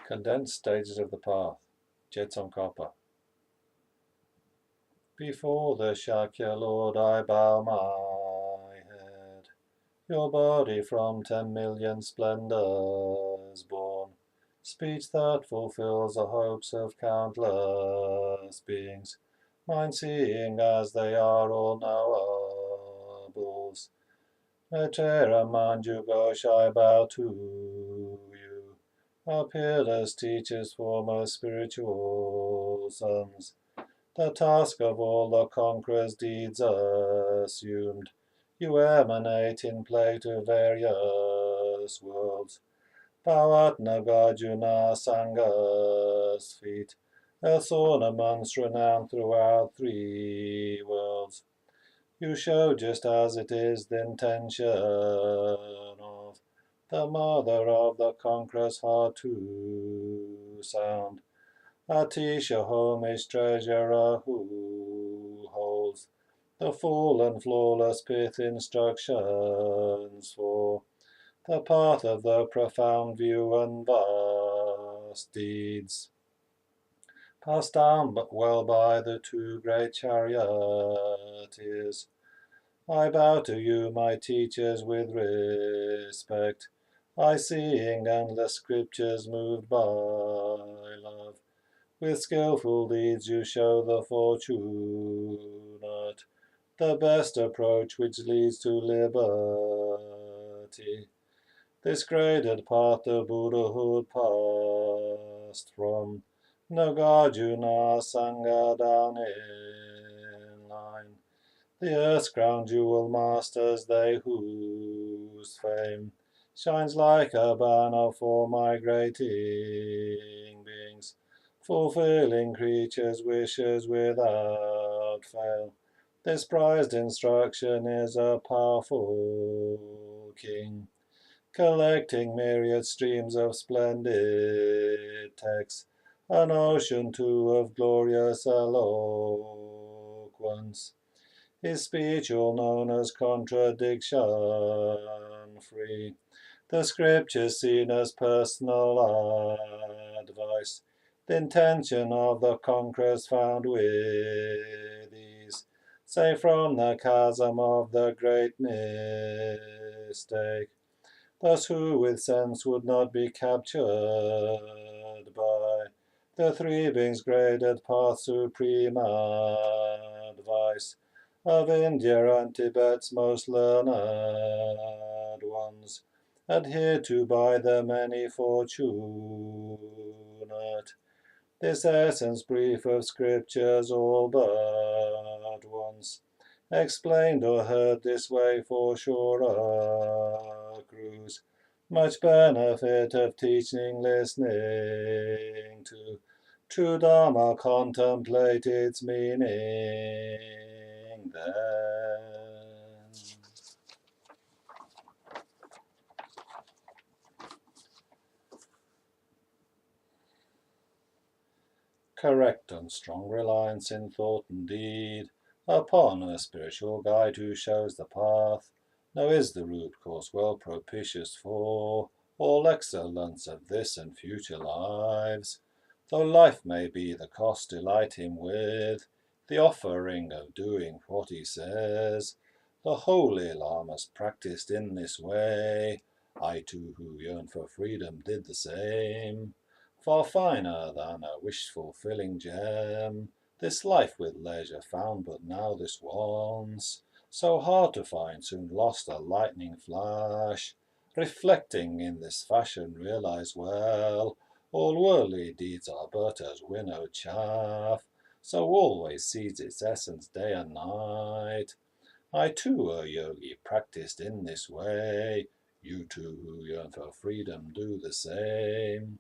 Condensed stages of the path. Jets on copper. Before the Shakya Lord I bow my head. Your body from 10,000,000 splendors born. Speech that fulfills the hopes of countless beings. Mine seeing as they are all knowables. Etera Manju Ghosh I bow to you. Our peerless teachers, foremost spiritual sons, the task of all the conqueror's deeds assumed, you emanate in play to various worlds. Bow at Nagarjuna Sanga's feet, else ornaments renowned throughout 3 worlds. You show just as it is the intention of the mother of the conqueror's heart to sound. Atisha homage treasurer who holds the full and flawless pith instructions for the path of the profound view and vast deeds. Passed down but well by the 2 great charioteers. I bow to you, my teachers, with respect. I seeing endless scriptures moved by love. With skillful deeds you show the fortunate the best approach which leads to liberty. This graded path the Buddhahood passed from Nagarjuna Sangha down in line. The earth's crown jewel masters they whose fame shines like a banner for migrating beings, fulfilling creatures' wishes without fail. This prized instruction is a powerful king, collecting myriad streams of splendid text, an ocean too of glorious eloquence. His speech all known as contradiction-free, the scriptures seen as personal advice, the intention of the conquerors found with ease, safe from the chasm of the great mistake. Thus who with sense would not be captured by the 3 beings graded path supreme advice of India and Tibet's most learned ones, adhered to by the many fortunate. This essence brief of scriptures all but once explained or heard this way for sure cruise. Much benefit of teaching, listening to true Dharma, contemplate its meaning then. Correct and strong reliance in thought and deed upon a spiritual guide who shows the path, now is the root course well propitious for all excellence of this and future lives. Though life may be the cost, delight him with the offering of doing what he says. The holy lamas practiced in this way. I too, who yearn for freedom, did the same. Far finer than a wish-fulfilling gem, this life with leisure found but now this once, so hard to find, soon lost a lightning flash. Reflecting in this fashion, realize well, all worldly deeds are but as winnowed chaff, so always sees its essence day and night. I too, a yogi, practiced in this way. You too, who yearn for freedom, do the same.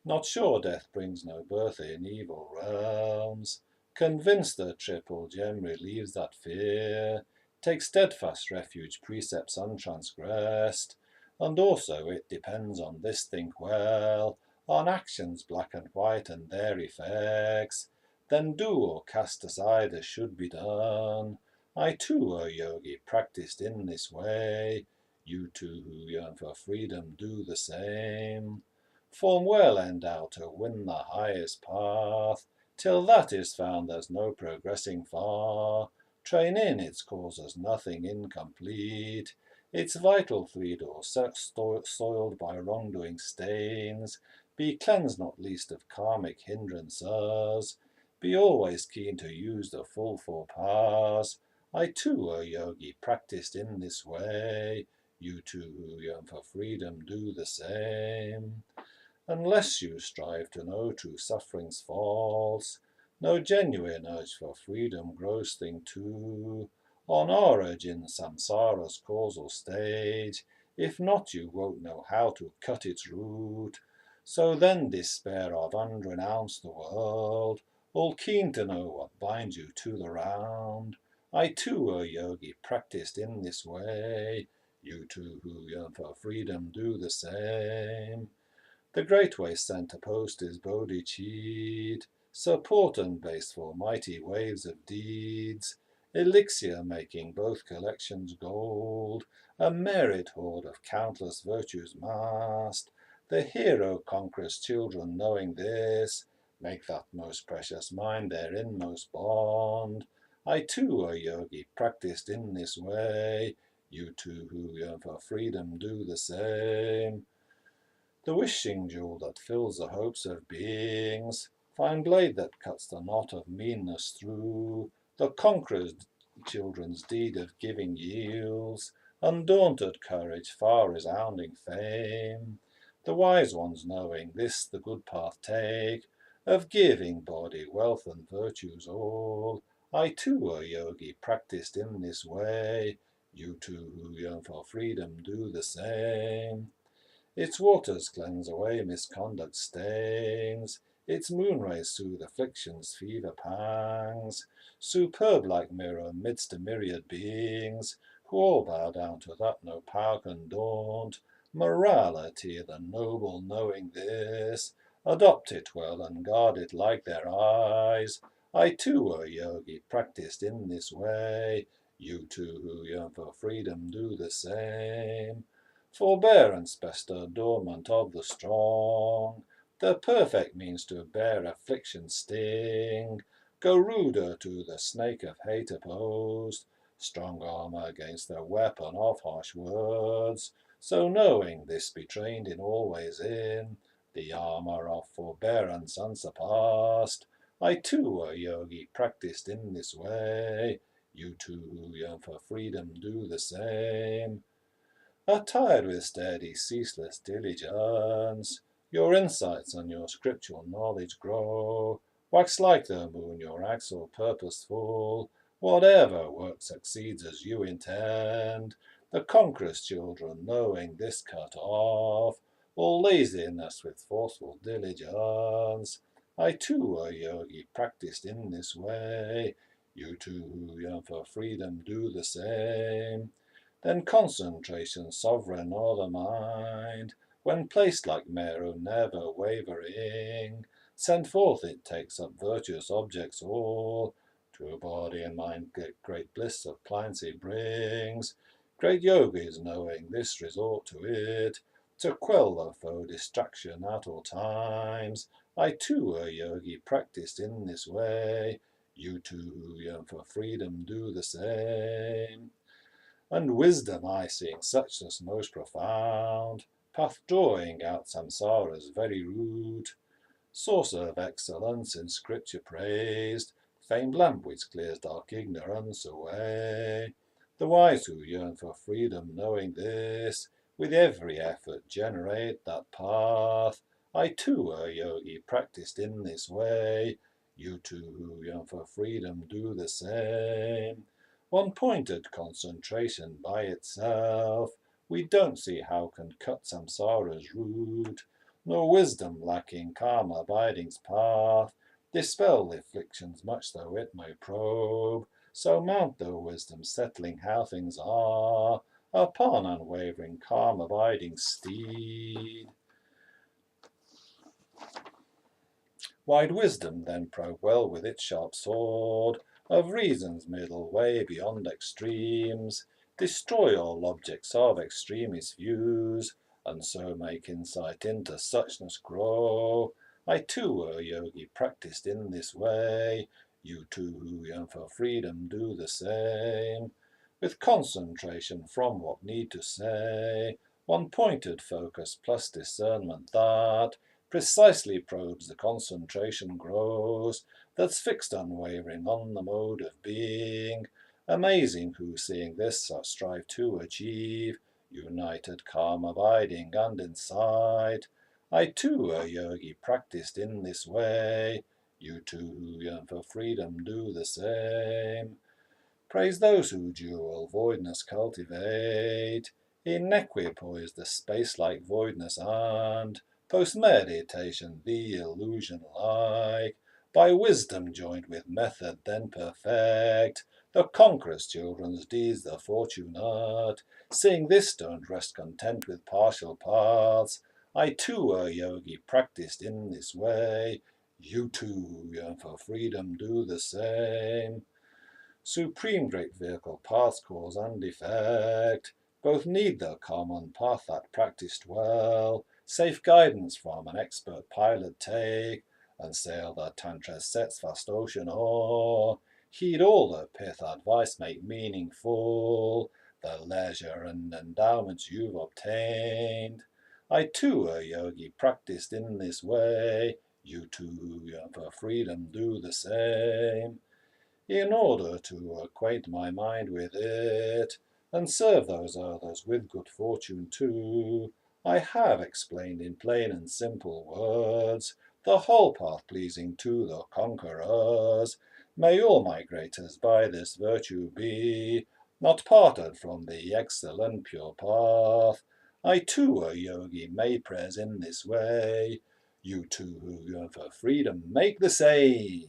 Not sure death brings no birth in evil realms. Convinced the triple gem relieves that fear. Take steadfast refuge, precepts untransgressed. And also it depends on this, think well, on actions black and white and their effects. Then do or cast aside as should be done. I too, a yogi, practiced in this way. You too, who yearn for freedom, do the same. Form well endowed to win the highest path. Till that is found there's no progressing far. Train in its causes, nothing incomplete. Its vital fluid or soiled by wrongdoing stains. Be cleansed not least of karmic hindrances. Be always keen to use the full four powers. I too, O yogi, practiced in this way. You too who yearn for freedom do the same. Unless you strive to know true suffering's false, no genuine urge for freedom grows thing too. On origin samsara's causal stage, if not you won't know how to cut its root. So then despair of and renounce the world, all keen to know what binds you to the round. I too, O yogi, practiced in this way. You too who yearn for freedom do the same. The great way centre post is bodhicitt, support and base for mighty waves of deeds, elixir making both collections gold, a merit hoard of countless virtues massed. The hero conquers children knowing this, make that most precious mind their inmost bond. I too, O yogi, practiced in this way, you too who yearn for freedom do the same. The wishing jewel that fills the hopes of beings, fine blade that cuts the knot of meanness through, the conqueror's children's deed of giving yields, undaunted courage, far resounding fame. The wise ones knowing this the good path take, of giving body, wealth and virtues all. I too, O yogi, practiced in this way. You too who yearn for freedom do the same. Its waters cleanse away misconduct stains, its moonrays soothe affliction's fever pangs, superb like mirror midst a myriad beings, who all bow down to that no power can daunt. Morality, the noble knowing this, adopt it well and guard it like their eyes. I too, O yogi, practiced in this way. You too who yearn for freedom do the same. Forbearance best adornment of the strong, the perfect means to bear affliction's sting. Garuda to the snake of hate opposed, strong armour against the weapon of harsh words. So knowing this, be trained in all ways in the armour of forbearance unsurpassed. I too, O yogi, practiced in this way. You too who yearn for freedom do the same. Attired with steady, ceaseless diligence, your insights and your scriptural knowledge grow. Wax like the moon, your acts all purposeful, whatever work succeeds as you intend. The conqueror's children, knowing this cut off, all laziness with forceful diligence. I too, O yogi, practiced in this way. You too who yearn for freedom do the same. Then concentration sovereign o'er the mind, when placed like Meru, never wavering, sent forth it takes up virtuous objects all, to body and mind great bliss of pliancy brings. Great yogis knowing this resort to it, to quell the foe distraction at all times. I too, O yogi, practiced in this way. You too who yearn for freedom do the same. And wisdom I seeing such as most profound, path drawing out samsara's very root, source of excellence in scripture praised, famed lamp which clears dark ignorance away. The wise who yearn for freedom knowing this, with every effort generate that path. I too, O yogi, practiced in this way. You too who yearn for freedom do the same. One-pointed concentration by itself, we don't see how can cut samsara's root, nor wisdom lacking calm abiding's path, dispel the afflictions much though it may probe, so mount the wisdom settling how things are, upon unwavering calm abiding steed. Wide wisdom then probe well with its sharp sword, of reason's middle way beyond extremes, destroy all objects of extremist views, and so make insight into suchness grow. I too, O yogi, practiced in this way. You too, who yearn for freedom, do the same. With concentration from what need to say, one pointed focus plus discernment that precisely probes the concentration grows, that's fixed unwavering on the mode of being. Amazing who, seeing this, strive to achieve united, calm, abiding, and inside. I too, a yogi, practiced in this way. You too, who yearn for freedom, do the same. Praise those who dual voidness cultivate, in equipoise the space-like voidness and, post-meditation the illusion-like, by wisdom joined with method then perfect, the conqueror's children's deeds the fortunate, seeing this don't rest content with partial paths, I too, a yogi, practiced in this way, you too, yearn for freedom, do the same. Supreme great vehicle, path, cause, and effect, both need the common path that practiced well, safe guidance from an expert pilot take, and sail the tantra sets vast ocean o'er, heed all the pith advice, make meaningful, the leisure and endowments you've obtained. I too, a yogi, practiced in this way, you too, who yearn for freedom, do the same. In order to acquaint my mind with it, and serve those others with good fortune too, I have explained in plain and simple words the whole path pleasing to the conquerors. May all migrators by this virtue be, not parted from the excellent pure path. I too, a yogi, may prayers in this way. You too, who yearn for freedom, make the same.